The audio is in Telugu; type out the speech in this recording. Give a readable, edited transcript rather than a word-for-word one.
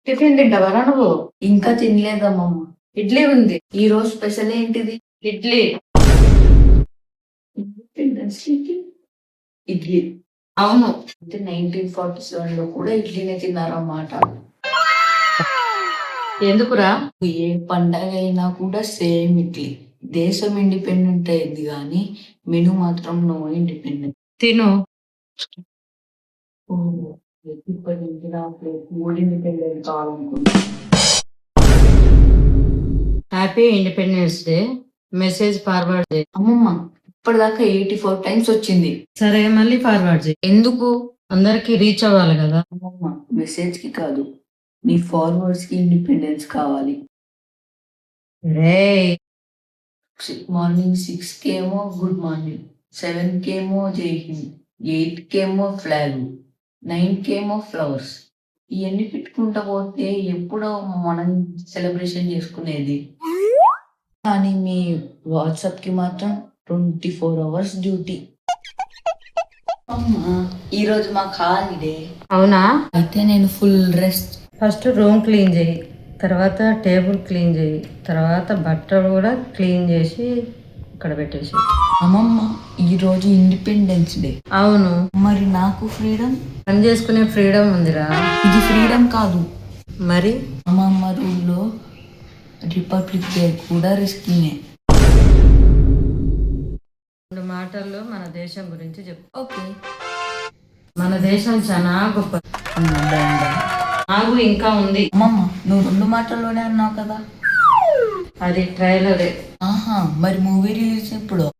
టిఫిన్ తింటావరా నువ్వు? ఇంకా తినలేదమ్మమ్మ. ఇడ్లీ ఉంది. ఈ రోజు స్పెషల్ ఏంటిది? ఇడ్లీ. ఇడ్లీ. అవును. అంటే 1947 లో కూడా ఇడ్లీనే తిన్నారన్నమాట. ఎందుకురా? ఏ పండగ అయినా కూడా సేమ్ ఇడ్లీ. దేశం ఇండిపెండెంట్ అయింది కానీ మెను మాత్రం నో ఇండిపెండెంట్. తిను. ఇప్పటి నుంచి నాకు మూడు ఇండిపెండెంట్ కావాలనుకుంటున్నాను. Happy independence day. Message forward చేయి. అమ్మమ్మ ఇప్పటిదాకా 84 టైమ్స్ వచ్చింది. సరే మళ్ళీ ఫార్వర్డ్ చేయి. ఎందుకు? అందరికి రీచ్ అవ్వాలి కదా. అమ్మమ్మ మెసేజ్ కి కాదు, నీ ఫార్వర్డ్స్ కి ఇండిపెండెన్స్ కావాలి. రే మార్నింగ్ 6 కేమో గుడ్ మార్నింగ్, 7 కేమో జై హింద్, 8 కేమో ఫ్లాగ్, 9 కేమో ఫ్లవర్స్. ఇవన్నీ పెట్టుకుంటా పోతే ఎప్పుడో మనం సెలబ్రేషన్ చేసుకునేది. కానీ మీ వాట్సాప్ కి మాత్రం 24 అవర్స్ డ్యూటీ. అమ్మా ఈరోజు మాకు హాలిడే. అవునా? అయితే నేను full rest. First room clean చేయి, తర్వాత టేబుల్ క్లీన్ చేయి, తర్వాత బట్టలు కూడా క్లీన్ చేసి ఇక్కడ పెట్టేసి. అమ్మమ్మ ఈరోజు ఇండిపెండెన్స్ డే. అవును. మరి నాకు ఫ్రీడమ్? పని చేసుకునే ఫ్రీడమ్ ఉందిరా. ఇది ఫ్రీడమ్ కాదు. మరి అమ్మమ్మ రూల్లో రిపబ్లిక్ డే కూడా రిస్కీనే. 2 మాటల్లో మన దేశం గురించి చెప్పు. ఓకే. మన దేశం చాలా గొప్ప. నాకు ఇంకా ఉంది. అమ్మమ్మ నువ్వు 2 మాటల్లోనే అన్నావు కదా. అది ట్రైలరే. ఆహా మరి మూవీ రిలీజ్ ఎప్పుడు?